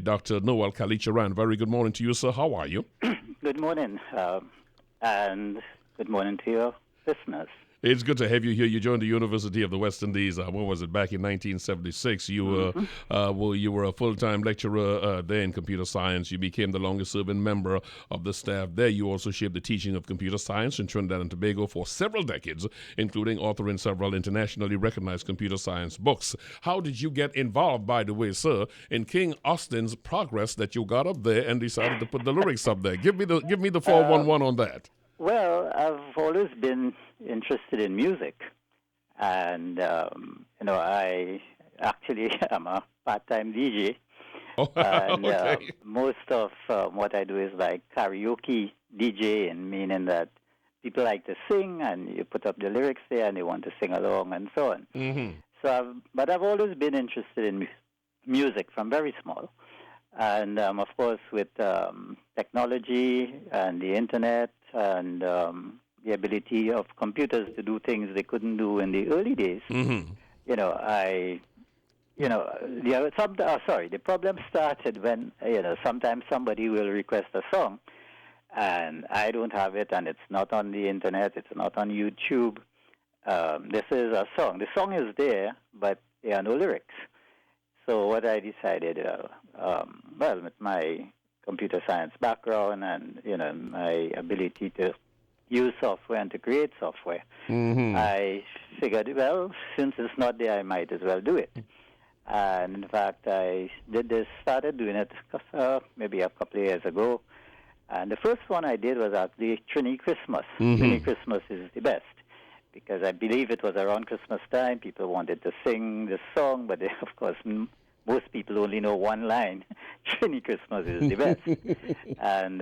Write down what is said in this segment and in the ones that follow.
Dr. Noel Kalicharan. Very good morning to you, sir. How are you? Good morning, and good morning to your listeners. It's good to have you here. You joined the University of the West Indies. When was it? Back in 1976. You were a full-time lecturer there in computer science. You became the longest-serving member of the staff there. You also shaped the teaching of computer science in Trinidad and Tobago for several decades, including authoring several internationally recognized computer science books. How did you get involved, by the way, sir, in King Austin's progress that you got up there and decided to put the lyrics up there? Give me the 411 on that. Well, I've always been interested in music, and I actually am a part-time DJ, Oh, and okay. most of what I do is like karaoke DJ, and meaning that people like to sing, and you put up the lyrics there, and they want to sing along, and so on. Mm-hmm. But I've always been interested in music from very small. And, of course, with technology and the Internet and the ability of computers to do things they couldn't do in the early days, Mm-hmm. the problem started when, sometimes somebody will request a song, and I don't have it, and it's not on the Internet, it's not on YouTube. This is a song. The song is there, but there are no lyrics. So what I decided, with my computer science background and my ability to use software and to create software, Mm-hmm. I figured, well, since it's not there, I might as well do it. And in fact, I started doing it maybe a couple of years ago. And the first one I did was actually Trini Christmas. Mm-hmm. Trini Christmas is the best, because I believe it was around Christmas time. People wanted to sing the song, but of course, most people only know one line. Trini Christmas is the best. And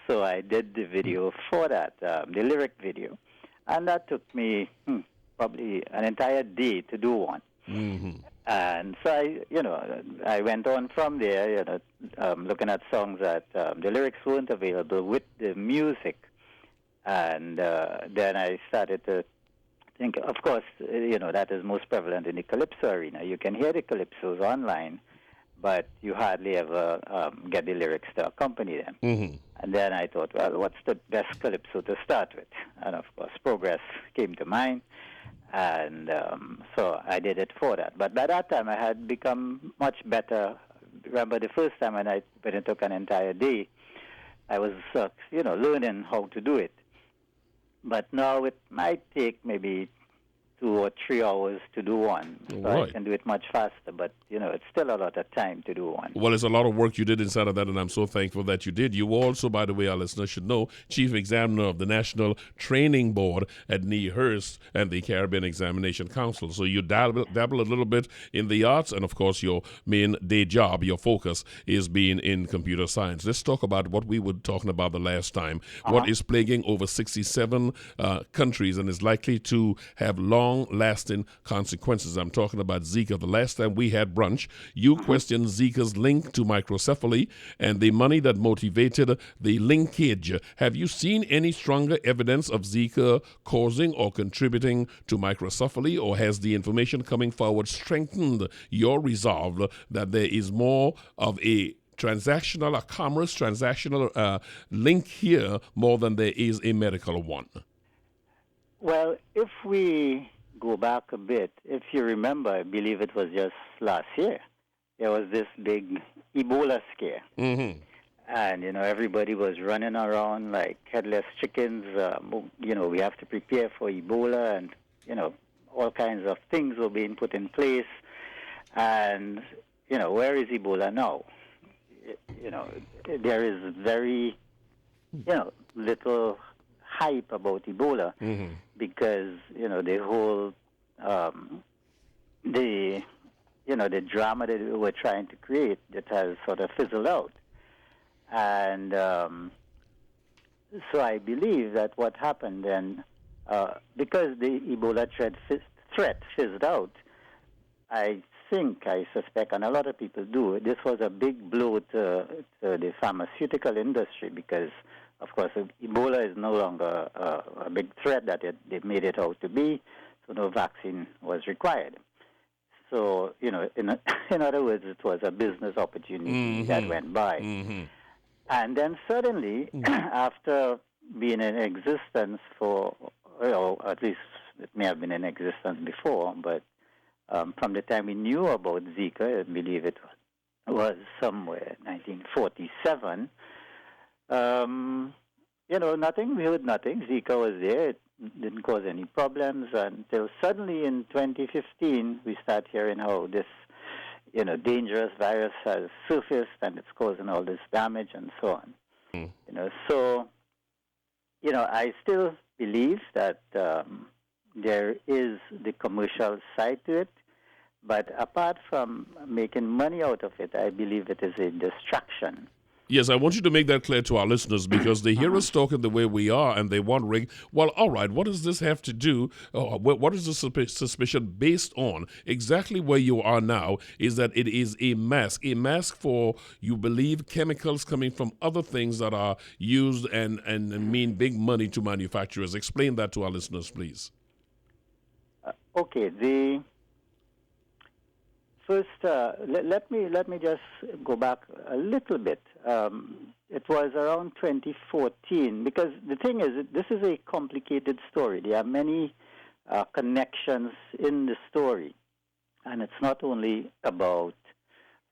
so I did the video for that, the lyric video. And that took me probably an entire day to do one. Mm-hmm. And so I went on from there, looking at songs that the lyrics weren't available with the music. And then I started to think, of course, that is most prevalent in the calypso arena. You can hear the calypsos online, but you hardly ever get the lyrics to accompany them. Mm-hmm. And then I thought, well, what's the best calypso to start with? And of course, Progress came to mind. And so I did it for that. But by that time, I had become much better. Remember the first time when it took an entire day, I was, learning how to do it. But now it might take maybe 2 or 3 hours to do one. So Right. I can do it much faster, but, it's still a lot of time to do one. Well, it's a lot of work you did inside of that, and I'm so thankful that you did. You were also, by the way, our listeners should know, Chief Examiner of the National Training Board at NEHRST and the Caribbean Examination Council. So you dabble a little bit in the arts, and of course your main day job, your focus, is being in computer science. Let's talk about what we were talking about the last time. What is plaguing over 67 countries and is likely to have long-lasting consequences. I'm talking about Zika. The last time we had Brunch, you questioned Zika's link to microcephaly and the money that motivated the linkage. Have you seen any stronger evidence of Zika causing or contributing to microcephaly, or has the information coming forward strengthened your resolve that there is more of a commerce transactional link here more than there is a medical one? Well, if we go back a bit, if you remember, I believe it was just last year, there was this big Ebola scare. Mm-hmm. And, everybody was running around like headless chickens. We have to prepare for Ebola, and, all kinds of things were being put in place. And, where is Ebola now? There is very, little hype about Ebola, Mm-hmm. because, the whole, the drama that we were trying to create, that has sort of fizzled out. And so I believe that what happened then, because the Ebola threat fizzled out, I suspect, and a lot of people do, this was a big blow to the pharmaceutical industry, because, of course, Ebola is no longer a big threat that they made it out to be, so no vaccine was required. So, in other words, it was a business opportunity that went by. Mm-hmm. And then suddenly, after being in existence for, at least it may have been in existence before, but from the time we knew about Zika, I believe it was somewhere 1947, nothing, we heard nothing. Zika was there. It didn't cause any problems until suddenly in 2015, we start hearing how this, dangerous virus has surfaced and it's causing all this damage and so on. So, I still believe that there is the commercial side to it, but apart from making money out of it, I believe it is a distraction. Yes, I want you to make that clear to our listeners because they hear us talking the way we are and they're wondering, well, all right, what does this have to do? What is the suspicion based on? Exactly where you are now is that it is a mask for, you believe, chemicals coming from other things that are used and mean big money to manufacturers. Explain that to our listeners, please. Okay, first, let me just go back a little bit. It was around 2014, because the thing is, this is a complicated story. There are many connections in the story, and it's not only about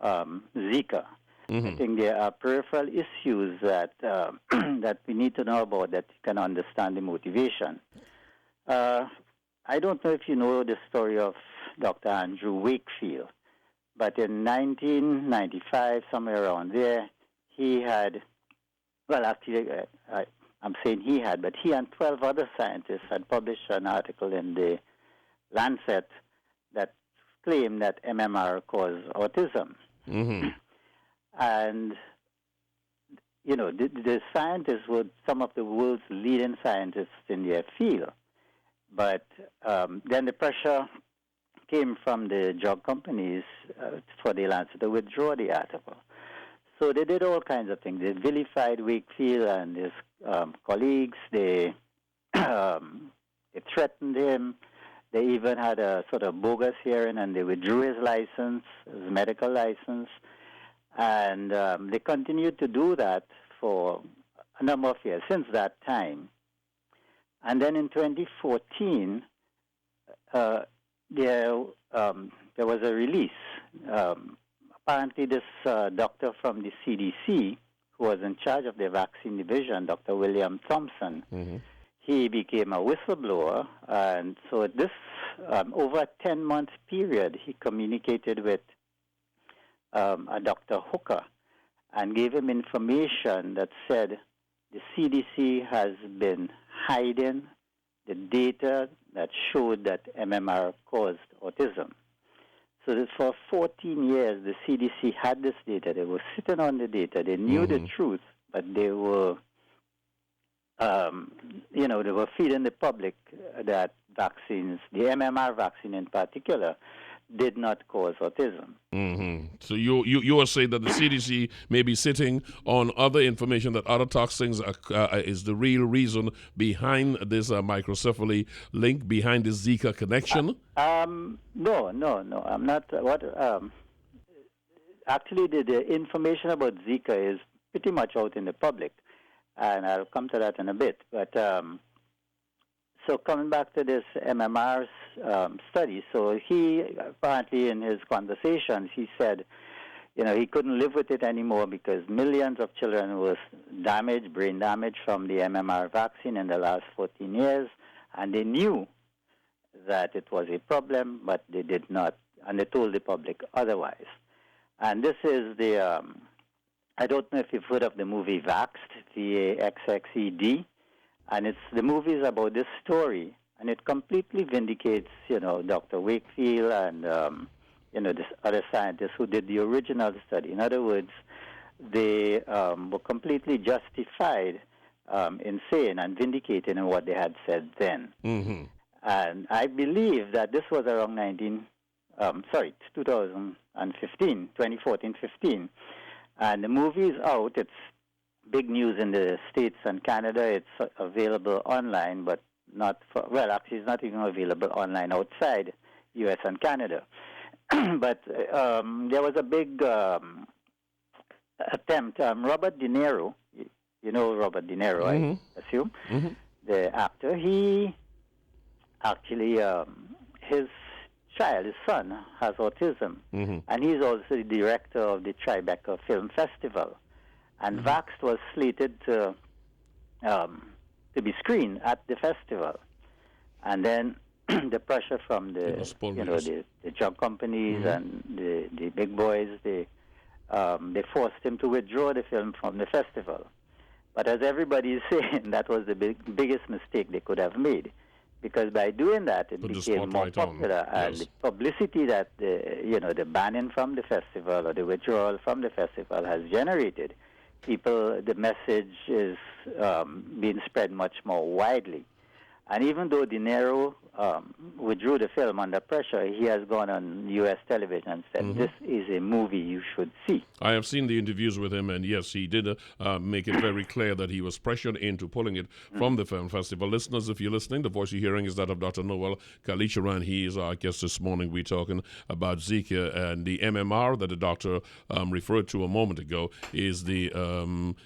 Zika. I think there are peripheral issues that that we need to know about that you can understand the motivation. I don't know if you know the story of Dr. Andrew Wakefield. But in 1995, somewhere around there, he had, well, actually, I'm saying he had, but he and 12 other scientists had published an article in the Lancet that claimed that MMR caused autism. And, the scientists were some of the world's leading scientists in their field. But then the pressure came from the drug companies for the Lancet to withdraw the article. So they did all kinds of things. They vilified Wakefield and his colleagues. They threatened him. They even had a sort of bogus hearing, and they withdrew his license, his medical license. And they continued to do that for a number of years since that time. And then in 2014, there was a release. Apparently, this doctor from the CDC, who was in charge of the vaccine division, Dr. William Thompson, he became a whistleblower. And so this, over a 10-month period, he communicated with a Dr. Hooker and gave him information that said the CDC has been hiding the data that showed that MMR caused autism. So that for 14 years, the CDC had this data. They were sitting on the data. They knew the truth, but they were, they were feeding the public that vaccines, the MMR vaccine in particular, did not cause autism. So you are saying that the CDC may be sitting on other information, that other toxins is the real reason behind this microcephaly link, behind this Zika connection? No, I'm not. Actually, the information about Zika is pretty much out in the public, and I'll come to that in a bit. But so coming back to this MMR study, so he apparently in his conversations, he said, he couldn't live with it anymore because millions of children were damaged, brain damage from the MMR vaccine in the last 14 years, and they knew that it was a problem, but they did not, and they told the public otherwise. And this is the, I don't know if you've heard of the movie Vaxxed, V-A-X-X-E-D, and the movie is about this story, and it completely vindicates, Dr. Wakefield and, this other scientists who did the original study. In other words, they were completely justified in saying and vindicating in what they had said then. And I believe that this was around 2014-15. And the movie is out. It's big news in the States and Canada. It's available online, but not actually it's not even available online outside U.S. and Canada. but there was a big attempt. Robert De Niro, you know Robert De Niro, I assume, the actor. He actually, his child, his son, has autism, and he's also the director of the Tribeca Film Festival. And Vaxxed was slated to be screened at the festival, and then the pressure from the drug companies and the big boys, they forced him to withdraw the film from the festival. But as everybody is saying, that was the biggest mistake they could have made, because by doing that, it became more popular, and the publicity that the banning from the festival or the withdrawal from the festival has generated, the message is being spread much more widely. And even though De Niro withdrew the film under pressure, he has gone on U.S. television and said, this is a movie you should see. I have seen the interviews with him, and yes, he did make it very clear that he was pressured into pulling it from the film festival. Listeners, if you're listening, the voice you're hearing is that of Dr. Noel Kalicharan. He is our guest this morning. We're talking about Zika, and the MMR that the doctor referred to a moment ago is the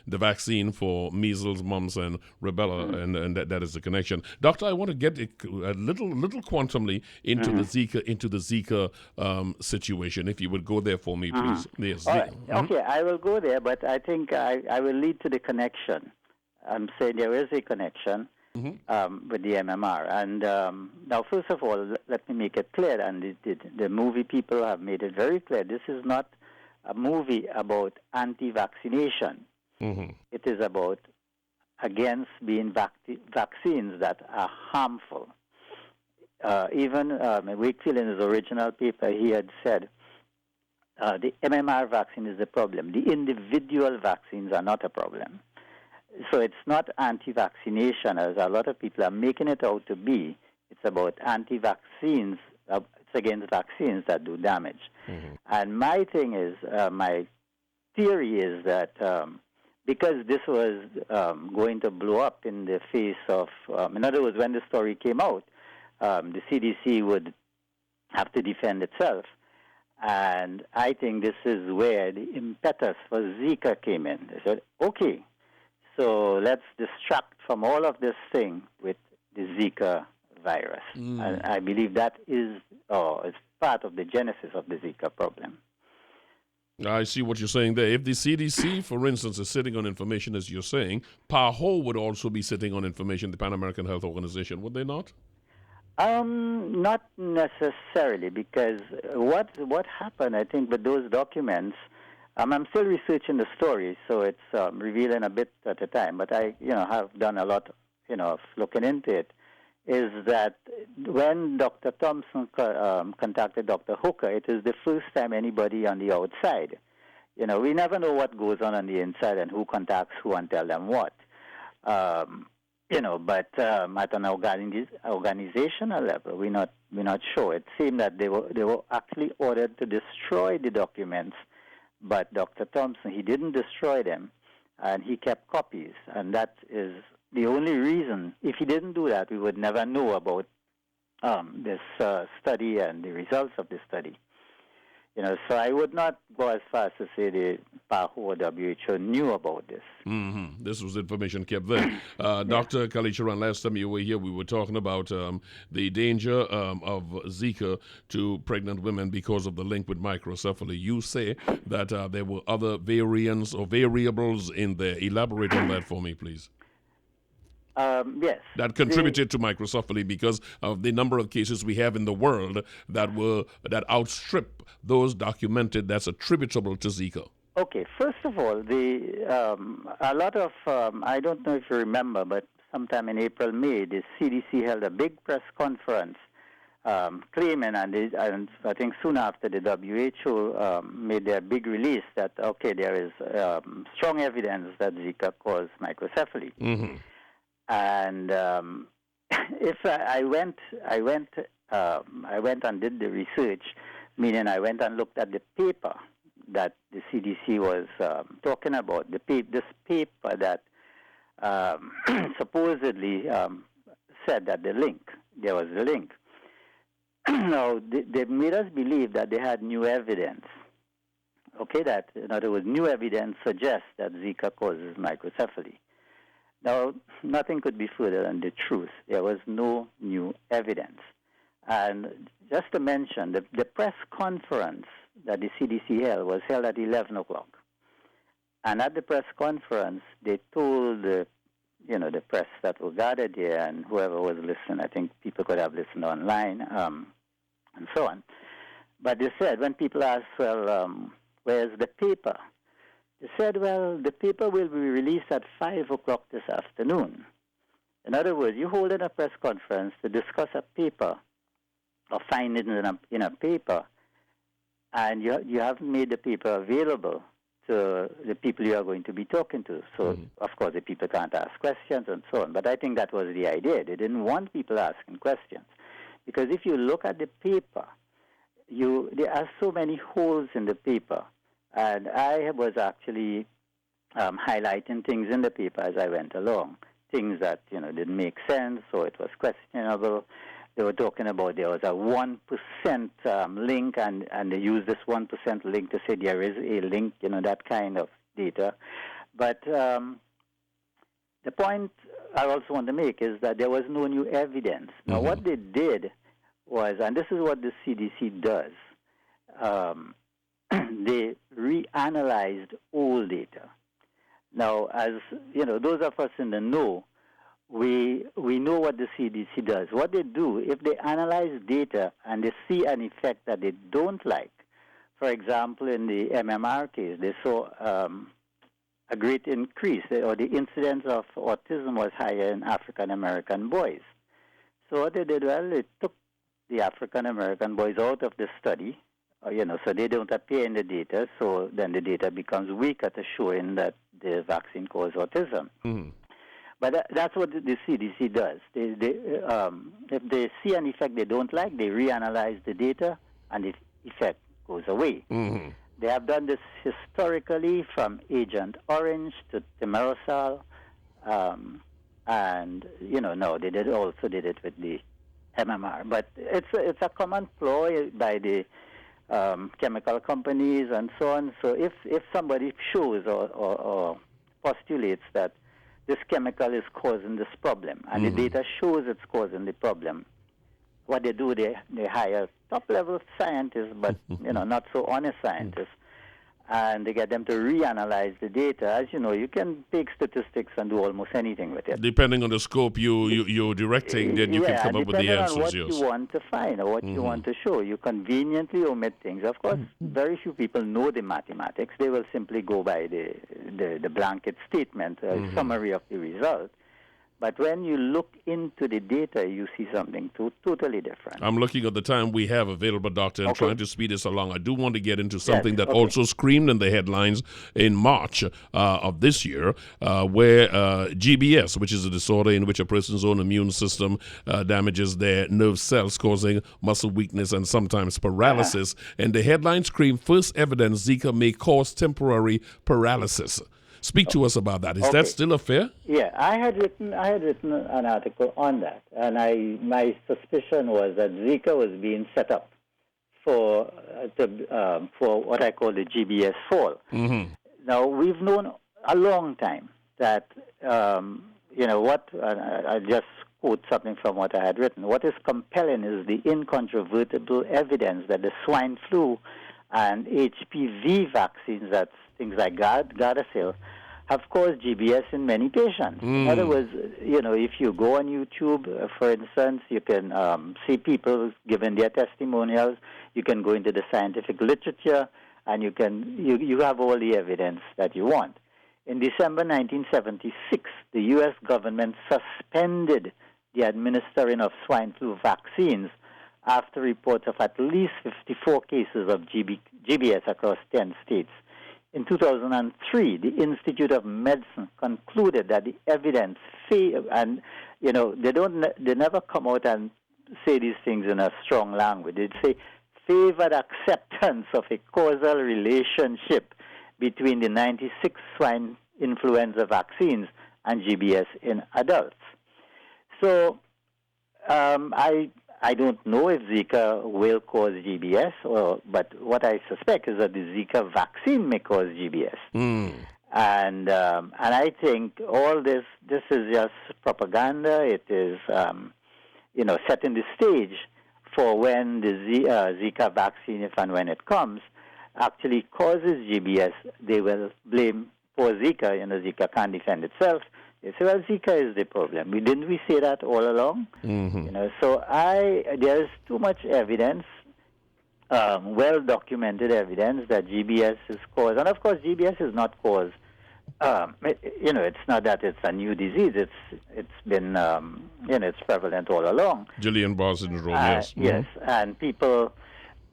vaccine for measles, mumps, and rubella, and that is the connection. Doctor, I want to get a little quantumly into the Zika situation. If you would go there for me, please. Yes. Right. Okay, I will go there, but I think I will lead to the connection. I'm saying there is a connection with the MMR. And now, first of all, let me make it clear, and the movie people have made it very clear, this is not a movie about anti-vaccination. It is about against being vaccines that are harmful. Even Wakefield, in his original paper, he had said the MMR vaccine is the problem. The individual vaccines are not a problem. So it's not anti-vaccination, as a lot of people are making it out to be. It's about anti-vaccines. It's against vaccines that do damage. And my thing is, my theory is that because this was going to blow up in the face of, in other words, when the story came out, the CDC would have to defend itself. And I think this is where the impetus for Zika came in. They said, okay, so let's distract from all of this thing with the Zika virus. And I believe that is part of the genesis of the Zika problem. I see what you're saying there. If the CDC, for instance, is sitting on information, as you're saying, PAHO would also be sitting on information, the Pan American Health Organization, would they not? Not necessarily, because what happened, I think, with those documents, I'm still researching the story, so it's revealing a bit at a time, but I have done a lot of looking into it, is that when Dr. Thompson contacted Dr. Hooker, it is the first time anybody on the outside. We never know what goes on the inside and who contacts who and tell them what. But at an organizational level, we're not sure. It seemed that they were actually ordered to destroy the documents, but Dr. Thompson, he didn't destroy them, and he kept copies, and that is the only reason. If he didn't do that, we would never know about this study and the results of the study. So I would not go as far as to say the PAHO or WHO knew about this. This was information kept there. Dr. Kalicharan, last time you were here, we were talking about the danger of Zika to pregnant women because of the link with microcephaly. You say that there were other variants or variables in there. Elaborate on that for me, please. Yes. That contributed to microcephaly because of the number of cases we have in the world that outstrip those documented that's attributable to Zika. Okay. First of all, a lot of I don't know if you remember, but sometime in April, May, the CDC held a big press conference claiming, and I think soon after the WHO made their big release that there is strong evidence that Zika caused microcephaly. And if I went and did the research, meaning I went and looked at the paper that the CDC was talking about, this paper that supposedly said that there was a link. no, they made us believe that they had new evidence. Okay, that in other words, new evidence suggests that Zika causes microcephaly. Now, nothing could be further than the truth. There was no new evidence. And just to mention, the press conference that the CDC held was held at 11 o'clock. And at the press conference, they told the press that were gathered there and whoever was listening, I think people could have listened online, and so on. But they said, when people asked, well, where's the paper? They said, well, the paper will be released at 5 o'clock this afternoon. In other words, you hold a press conference to discuss a paper or findings in a paper, and you haven't made the paper available to the people you are going to be talking to. So, of course, the people can't ask questions and so on. But I think that was the idea. They didn't want people asking questions. Because if you look at the paper, there are so many holes in the paper. And I was actually highlighting things in the paper as I went along, things that, didn't make sense or it was questionable. They were talking about there was a 1% link, and they used this 1% link to say there is a link, that kind of data. But the point I also want to make is that there was no new evidence. Now, what they did was, and this is what the CDC does, they reanalyzed old data. Now, as those of us in the know, we know what the CDC does. What they do, if they analyze data and they see an effect that they don't like, for example, in the MMR case, they saw a great increase, or the incidence of autism was higher in African-American boys. So what they did, well, they took the African-American boys out of the study, so they don't appear in the data, so then the data becomes weaker to showing that the vaccine causes autism. But that's what the CDC does. If they see an effect they don't like, they reanalyze the data, and the effect goes away. They have done this historically from Agent Orange to thimerosal, and now they also did it with the MMR. But it's a common ploy by the chemical companies and so on. So if somebody shows or postulates that this chemical is causing this problem, and the data shows it's causing the problem, what they do, they hire top-level scientists, but not so honest scientists, and they get them to reanalyze the data. As you know, you can take statistics and do almost anything with it. Depending on the scope you're directing, then you can come up with the answers. Depending on what you want to find or what you want to show, you conveniently omit things. Of course, very few people know the mathematics. They will simply go by the blanket statement, summary of the result. But when you look into the data, you see something totally different. I'm looking at the time we have available, Doctor, and trying to speed this along. I do want to get into something that also screamed in the headlines in March of this year, where GBS, which is a disorder in which a person's own immune system damages their nerve cells, causing muscle weakness and sometimes paralysis. And the headline screamed, first evidence Zika may cause temporary paralysis. Speak to us about that. Is that still a fair? Yeah, I had written an article on that, and my suspicion was that Zika was being set up for what I call the GBS fall. Now, we've known a long time that I just quote something from what I had written. What is compelling is the incontrovertible evidence that the swine flu and HPV vaccines, that's things like Gardasil, have caused GBS in many patients. In other words, if you go on YouTube, for instance, you can see people giving their testimonials. You can go into the scientific literature, and you have all the evidence that you want. In December 1976, the U.S. government suspended the administering of swine flu vaccines after reports of at least 54 cases of GBS across 10 states. In 2003, the Institute of Medicine concluded that the evidence and they never come out and say these things in a strong language. They'd say favored acceptance of a causal relationship between the 96 swine influenza vaccines and GBS in adults. So I I don't know if Zika will cause GBS, but what I suspect is that the Zika vaccine may cause GBS. And I think all this is just propaganda. It is, setting the stage for when the Zika vaccine, if and when it comes, actually causes GBS. They will blame poor Zika. Zika can't defend itself. They say, well, Zika is the problem. Didn't we say that all along? So there's too much evidence, well-documented evidence that GBS is caused. And, of course, GBS is not caused. It's not that it's a new disease. It's been, it's prevalent all along. Guillain-Barré syndrome, yes. Yes, and people,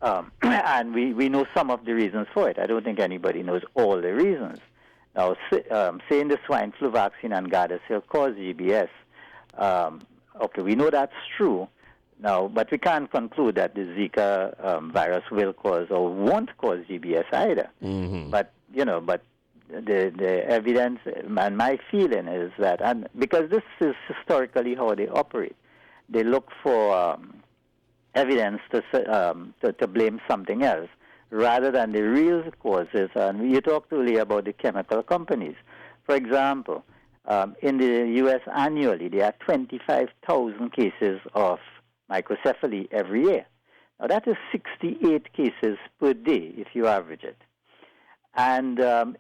and we know some of the reasons for it. I don't think anybody knows all the reasons. Now, saying the swine flu vaccine and Gardasil cause GBS, okay, we know that's true now, but we can't conclude that the Zika virus will cause or won't cause GBS either. But the evidence and my feeling is that, and because this is historically how they operate, they look for evidence to blame something else rather than the real causes. And you talked earlier about the chemical companies. For example, in the U.S. annually, there are 25,000 cases of microcephaly every year. Now, that is 68 cases per day if you average it. And again,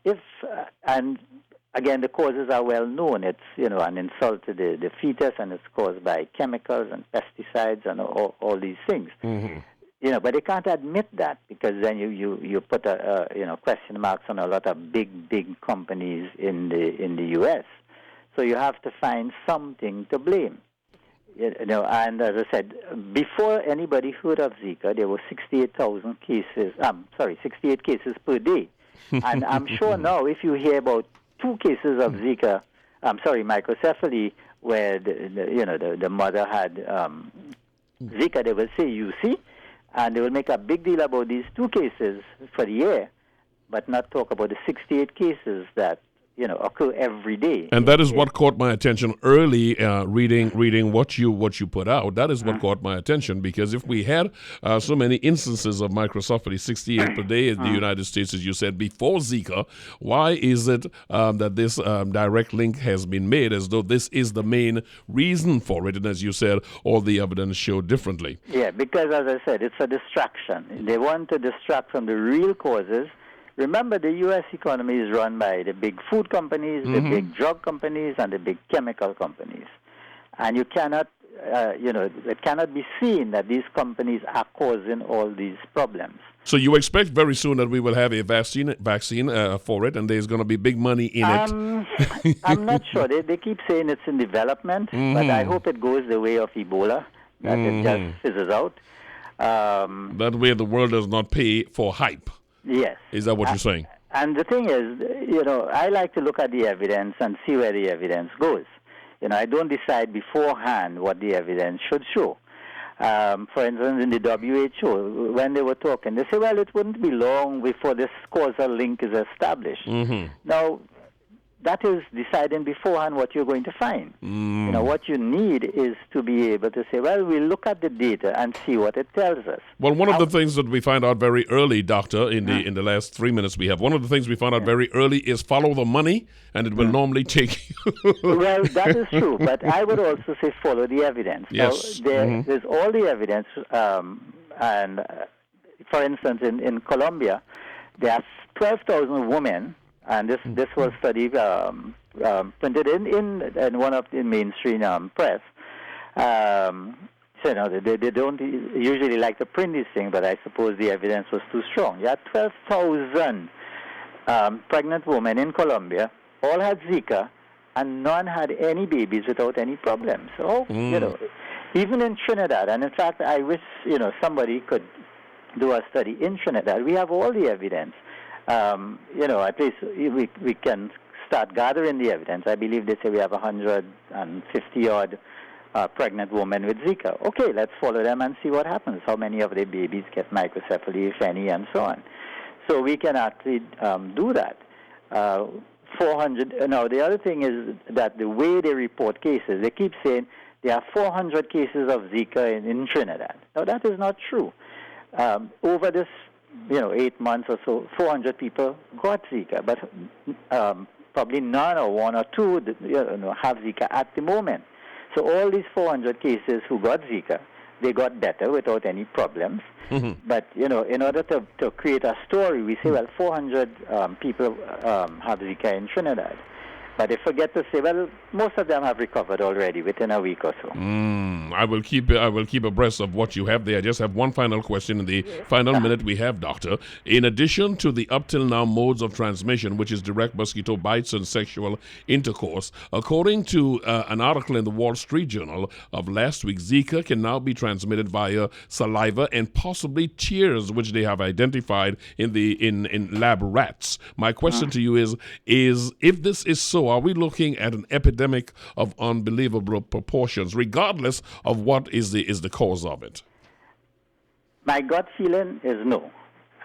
the causes are well known. It's an insult to the fetus, and it's caused by chemicals and pesticides and all these things. But they can't admit that, because then you put question marks on a lot of big companies in the U.S. So you have to find something to blame. And as I said, before anybody heard of Zika, there were 68 cases per day. And I'm sure now, if you hear about 2 cases of Zika, microcephaly, where the mother had Zika, they will say, you see, and they will make a big deal about these 2 cases for the year, but not talk about the 68 cases that occur every day. And that is what caught my attention early, reading what you put out. That is what caught my attention, because if we had so many instances of microcephaly, 68 per day in the United States, as you said, before Zika, why is it that this direct link has been made as though this is the main reason for it? And as you said, all the evidence showed differently. Yeah, because as I said, it's a distraction. They want to distract from the real causes. Remember, the U.S. economy is run by the big food companies, the big drug companies, and the big chemical companies. And you cannot, it cannot be seen that these companies are causing all these problems. So you expect very soon that we will have a vaccine for it, and there's going to be big money in it? I'm not sure. They keep saying it's in development, but I hope it goes the way of Ebola, that it just fizzes out. That way the world does not pay for hype. Yes. Is that what you're saying? And the thing is, I like to look at the evidence and see where the evidence goes. I don't decide beforehand what the evidence should show. For instance, in the WHO, when they were talking, they say, well, it wouldn't be long before this causal link is established. Now, that is deciding beforehand what you're going to find. What you need is to be able to say, well, we'll look at the data and see what it tells us. Well, one of the things that we find out very early, Doctor, in the last 3 minutes we have, one of the things we found out very early is follow the money, and it will normally take you. Well, that is true, but I would also say follow the evidence. Yes. Now, there's all the evidence, and for instance, in Colombia, there are 12,000 women. And this was studied, printed in one of the mainstream press. So they don't usually like to print these things, but I suppose the evidence was too strong. You had 12,000 pregnant women in Colombia, all had Zika, and none had any babies without any problems. So even in Trinidad, and in fact, I wish somebody could do a study in Trinidad. We have all the evidence. At least we can start gathering the evidence. I believe they say we have 150-odd pregnant women with Zika. Okay, let's follow them and see what happens. How many of their babies get microcephaly, if any, and so on. So we can actually do that. 400. Now, the other thing is that the way they report cases, they keep saying there are 400 cases of Zika in Trinidad. Now, that is not true. Over this, 8 months or so, 400 people got Zika, but probably none or one or two have Zika at the moment. So all these 400 cases who got Zika, they got better without any problems. Mm-hmm. But, in order to create a story, we say, well, 400 people have Zika in Trinidad. But they forget to say, well, most of them have recovered already within a week or so. I will keep abreast of what you have there. I just have one final question in the final minute we have, Doctor. In addition to the up till now modes of transmission, which is direct mosquito bites and sexual intercourse, according to an article in the Wall Street Journal of last week, Zika can now be transmitted via saliva and possibly tears, which they have identified in lab rats. My question to you is if this is so, are we looking at an epidemic of unbelievable proportions, regardless of what is the cause of it? My gut feeling is no.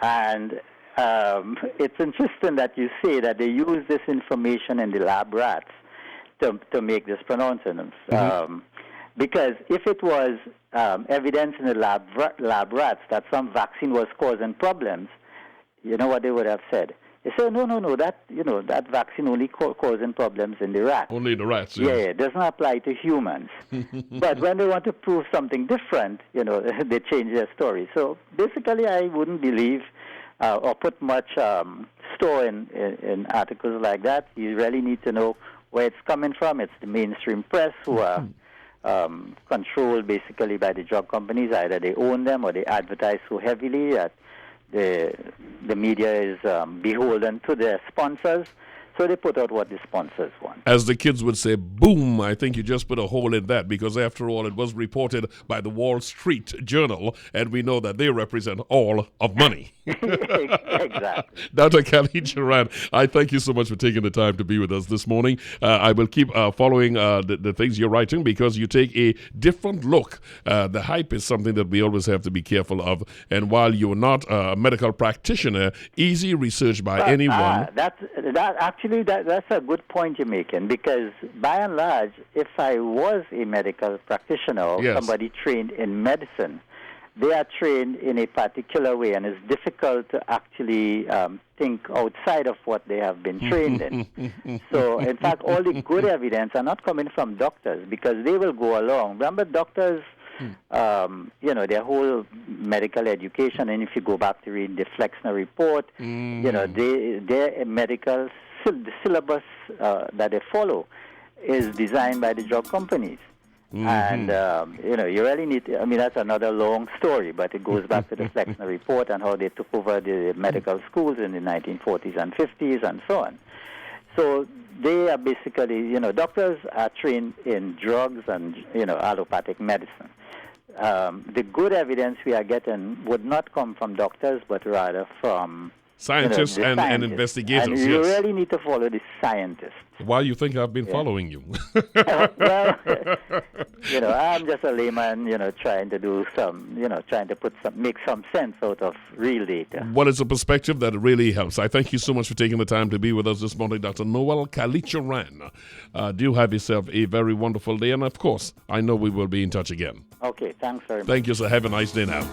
And it's interesting that you say that they use this information in the lab rats to make this pronouncement. Because if it was evidence in the lab rats that some vaccine was causing problems, you know what they would have said? They say, no, that vaccine only causing problems in the rats. Only the rats, yeah. Yeah, it doesn't apply to humans. But when they want to prove something different, they change their story. So basically, I wouldn't believe or put much store in articles like that. You really need to know where it's coming from. It's the mainstream press who are controlled basically by the drug companies. Either they own them or they advertise so heavily that the media is beholden to their sponsors, so they put out what the sponsors want. As the kids would say, boom, I think you just put a hole in that, because after all, it was reported by the Wall Street Journal, and we know that they represent all of money. Exactly. Dr. Khalid Charan, I thank you so much for taking the time to be with us this morning. I will keep following the things you're writing, because you take a different look. The hype is something that we always have to be careful of, and while you're not a medical practitioner, easy research by anyone. That's a good point you're making, because by and large, if I was a medical practitioner or somebody trained in medicine, they are trained in a particular way, and it's difficult to actually think outside of what they have been trained in. So, in fact, all the good evidence are not coming from doctors, because they will go along. Remember, doctors, their whole medical education, and if you go back to read the Flexner report, their medical the syllabus that they follow is designed by the drug companies. And, you really need to, that's another long story, but it goes back to the Flexner report and how they took over the medical schools in the 1940s and 50s and so on. So they are basically, doctors are trained in drugs and, allopathic medicine. The good evidence we are getting would not come from doctors, but rather from scientists and investigators. And you really need to follow the scientists. Why you think I've been following you? Well, I'm just a layman, trying to do trying to make some sense out of real data. Well, it's a perspective that really helps. I thank you so much for taking the time to be with us this morning, Dr. Noel Khalid Charan. Do have yourself a very wonderful day, and of course, I know we will be in touch again. Okay, thanks very much. Thank you, sir. Have a nice day now.